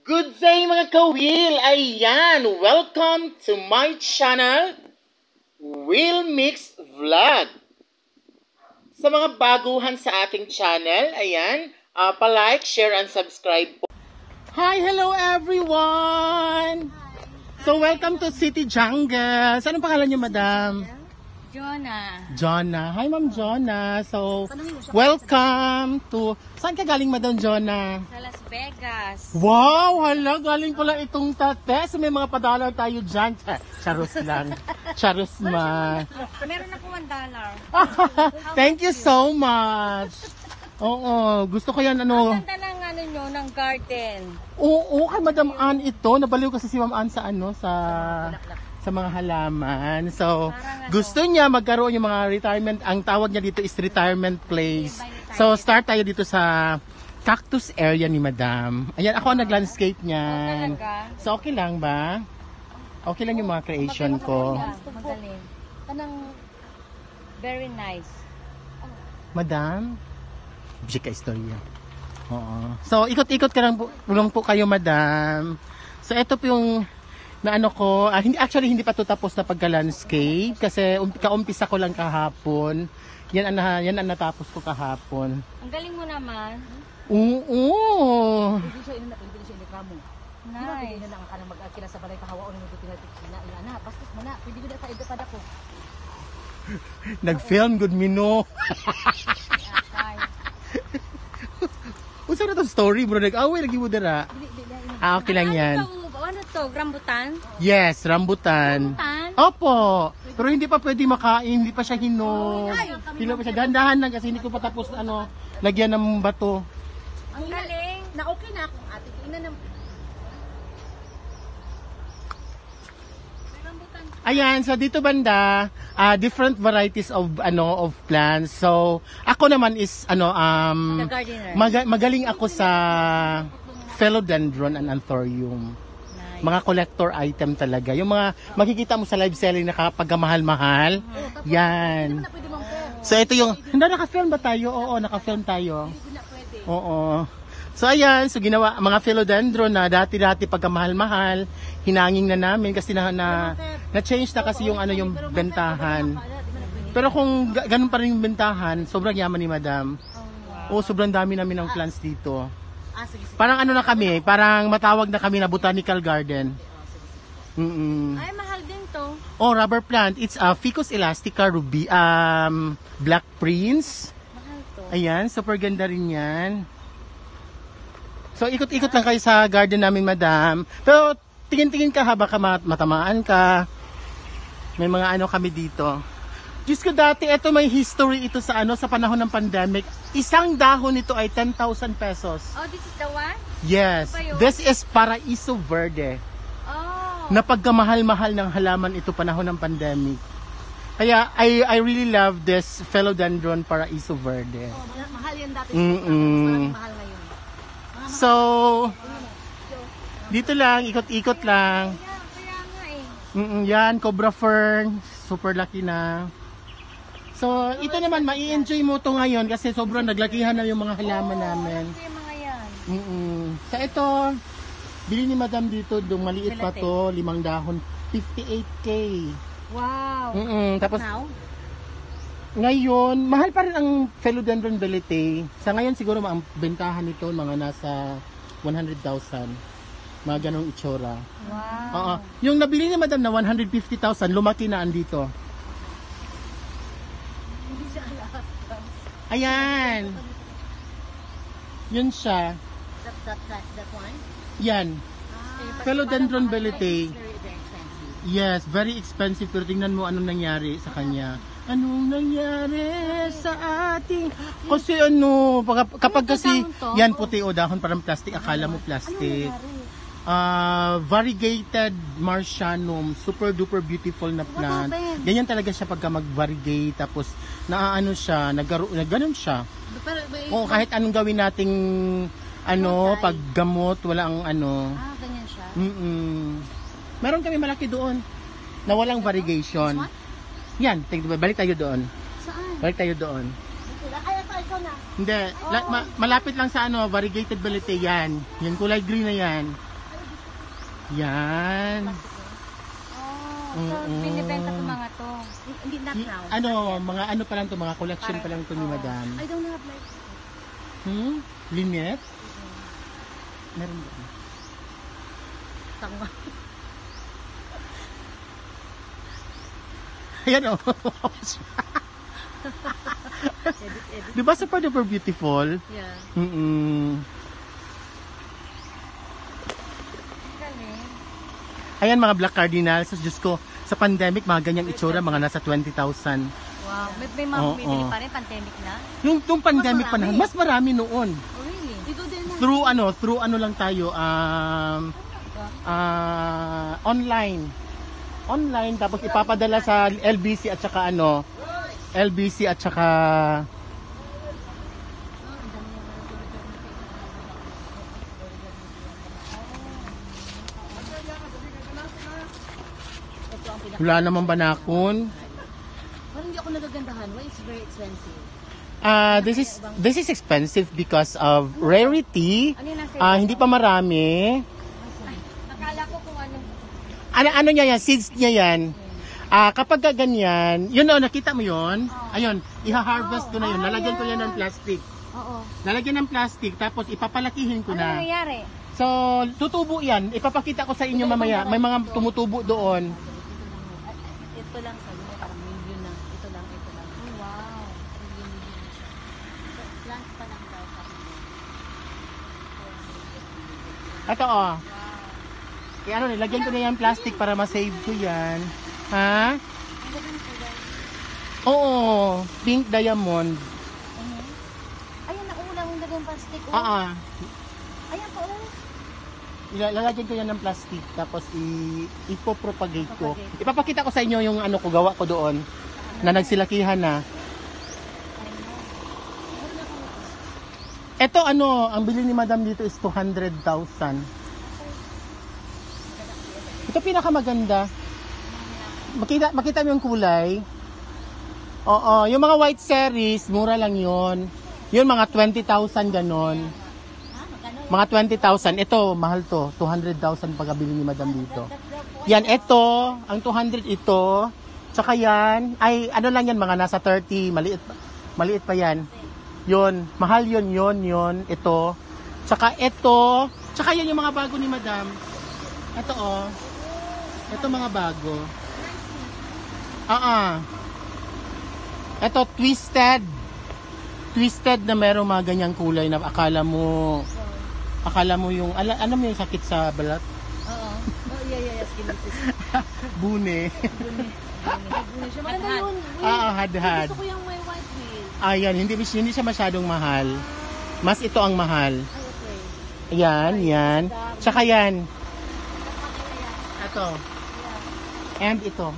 Good day mga kawil! Ayan! Welcome to my channel, Will Mix Vlog. Sa mga baguhan sa ating channel, ayan, pa-like, share, and subscribe po. Hi! Hello everyone! So welcome to City Jungle. Saan ang pangalan niyo, madam? Jonna. Hi, Ma'am Jonna. So, welcome to... Saan ka galing, Madam Jonna? Sa Las Vegas. Wow! Hala, galing pala itong tate. So, may mga padala tayo dyan. Charos lang. Charos ma. Meron ako $1. Thank you so much. Oo, gusto ko yan, ano... Ang ganda ng nyo, ng garden. Oo, kay Madam Ann ito. Nabaliw kasi si Ma'am Ann sa ano, sa mga halaman. So, gusto niya magkaroon yung mga retirement. Ang tawag niya dito is retirement place. So, start tayo dito sa cactus area ni Madam. Ayan, ako ang nag-landscape niyan. So, okay lang ba? Okay lang yung mga creation ko. Magaling. Kanang very nice. Madam? Bisik ka istorya. Oo. So, ikot-ikot ka lang po kayo, Madam. So, ito po yung na ano ko, hindi pa to tapos na pagka-landscape kasi kaumpisa ko lang kahapon. Yan ang natapos ko kahapon. Ang galing mo naman. Oo. Hindi siya inikramo. Nice. Hindi na lang ka mag-akila sa balay kahawa o nung tinatik sila. Ina, bastos mo na. Pwede ko na sa edad ko. Nag-film good mino. Unsa na to story bro? Nag-away lagi mo dara. Okay lang yan. Ano to? Rambutan? Yes, rambutan. Rambutan? Opo. Pero hindi pa pwede makain, hindi pa siya hinog. Hindi pa siya gandahan lang kasi hindi ko pa tapos lagyan ng bato. Ang galing. Na okay na akong ate. Ina na. Ayan, so dito banda, different varieties of plants. So, ako naman is Gardener. magaling ako sa philodendron and anthurium. Nice. Mga collector item talaga. Yung mga makikita mo sa live selling na kapag mahal-mahal. Yan. Pwede mong fair. So ito yung, hindi naka-film ba tayo? Oo, naka-film tayo. Hindi na pwede. Oo. So ayan, so ginawa mga philodendron na dati pagka mahal-mahal, hinanging na namin kasi na-change na kasi yung yung bentahan. Pero kung ganun pa rin yung bentahan, sobrang yaman ni Madam. Oo, sobrang dami namin ng plants dito. Sige. Parang na kami, parang matawag na kami na botanical garden. Ay, mahal din to. Oh, rubber plant. It's Ficus elastica ruby, Black Prince. Mahal to. Ayan, super ganda rin yan. So, ikot-ikot lang kayo sa garden namin, Madam. Pero, tingin-tingin ka ha, baka matamaan ka. May mga kami dito. Diyos ko, dati, ito may history ito sa sa panahon ng pandemic. Isang dahon nito ay 10,000 pesos. Oh, this is the one? Yes. Ano ba yun? This is Paraiso Verde. Oh. Na pagkamahal-mahal ng halaman ito panahon ng pandemic. Kaya, I really love this philodendron Paraiso Verde. Oh, mahal yan dati. Mm-mm. Mahal ngayon. So, dito lang, ikot-ikot lang. Kaya nga eh. Yan, cobra fern. Super laki na. So, ito naman, mai-enjoy mo to ngayon kasi sobrang naglakihan na yung mga halaman namin. Ito yung mga yan. So, ito, bili ni Madam dito, yung maliit pa to, 5 dahon, 58K. Wow. Tapos, Now? ngayon, mahal pa rin ang philodendron belete. Sa ngayon, siguro ang bentahan nito, mga nasa 100,000. Mga ganong itsura. Wow. Yung nabili ni Madam na 150,000, lumaki na andito. Ayan. Yun siya. That one? Yan. Philodendron belete. Very expensive. Yes, very expensive. Pero tingnan mo anong nangyari sa kanya. Anong nangyari sa ating... Kasi kapag kasi... Yan, puti o dahon, parang plastic. Akala mo plastic. Variegated Marcianum, super duper beautiful na plant. Ganyan talaga siya pagka mag-variegate, tapos siya, nagganon siya. O kahit anong gawin nating paggamot, wala ang Ganyan siya. Meron kami malaki doon na walang variegation. Yan, balik tayo doon. Saan? Balik tayo doon. Ay, ito na. Hindi, malapit lang sa variegated belete yan. Yung kulay green na yan. Yan. Oh, so Mm-mm. binibenta ko mga to. Hindi not now. Ano, mga ano pa lang to, mga collection pa lang to ni Oh. Madam. I don't have like... Linet? Meron ba? Tanga. Ayan o. Edit. Di ba sa part of her beautiful? Yeah. Galing. Ayan mga Black Cardinals. So, Diyos ko, sa pandemic, mga ganyang itsura, mga nasa 20,000. Wow. May mga Oo. bumibili pa rin, pandemic na. Nung pandemic pa na, mas marami noon. Oh, really? Dito din na. Through ano lang tayo, online, tapos ipapadala sa LBC at saka Ito ang pinaka... wala naman banakon. Parang hindi ako nagagandahan. Why it's very expensive? This is expensive because of rarity. Ano yung nasa Hindi pa marami. Akala ko kung ano. Ano niya yan, seeds niya yan. Kapag ganyan, yun o, nakita mo yun? Ayun, iha-harvest ko na yun. Lalagyan ko yan ng plastic. Oo. Lalagyan ng plastic, tapos ipapalakihin ko Ano na. nangyayari? So, tutubo yan. Ipapakita ko sa inyo mamaya. May mga tumutubo doon. Ito lang sabi niya, parang million na. Ito lang. Oh, wow. Plants pa lang daw sabi niya. Ito o. Ano, nilagyan ko na yan plastic para ma-save ko yan. Ha? Oo, pink diamond. Ayan, nauna yung lagyan plastic. Ayan po. Lalagyan ko yan ng plastic tapos ipopropagate ko. Ipapakita ko sa inyo yung ano ko gawa ko doon na nagsilakihan na. Ito ano, ang bili ni Madam dito is 200,000. Ito pinakamaganda. Makita mo yung kulay. Oo, yung mga white series, mura lang yun. Yun mga 20,000 ganon. Mga 20,000. Ito, mahal to. 200,000 pagkabili ni Madam dito. Yan, ito. Ang 200 ito. Tsaka yan. Ay, ano lang yan, mga nasa 30. Maliit pa yan. Yun. Mahal yun. Ito. Tsaka ito. Tsaka yan yung mga bago ni Madam. Ito, oh. Ito mga bago. Ito, twisted. Twisted na merong mga ganyang kulay na akala mo yung, ano mo yung sakit sa balat? Oo. Oh, yeah. Skin Bune. Bune siya. Maganda yun. Had. Gusto ko yung may white wheel. Ayan, hindi siya masyadong mahal. Mas ito ang mahal. Ay, okay. Yan. Tsaka yan. Ito. And ito.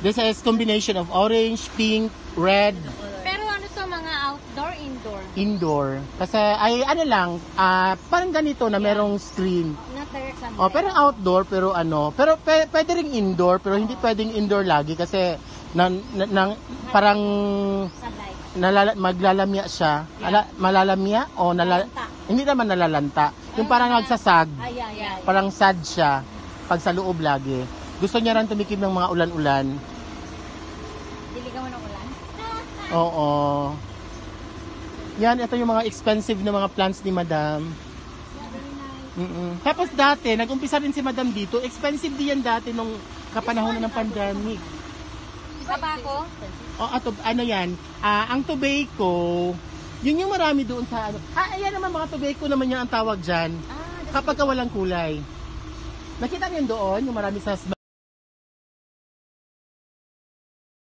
This is combination of orange, pink, red, Pero ano to, mga outdoor, indoor? indoor. Kasi ay ano lang, parang ganito na merong screen. Not direct sunlight. Oh, pero outdoor pero pwede ring indoor pero hindi pwedeng indoor lagi kasi parang maglalamya siya. Malalamya o hindi naman nalalanta. Yung parang nagsasag. Yeah. Parang sad siya pag sa loob lagi. Gusto niya rin tumikim ng mga ulan-ulan. Diligaw ng ulan? Oo. Yan, ito yung mga expensive na mga plants ni Madam. Tapos dati, nag-umpisa rin si Madam dito. Expensive din yan dati nung kapanahon ng pandemic. Tabako? Ano yan? Ang tobacco, yun yung marami doon sa ano. Ayan naman mga tobacco naman yan ang tawag dyan. Kapag walang kulay. Nakita niyo doon, yung marami sa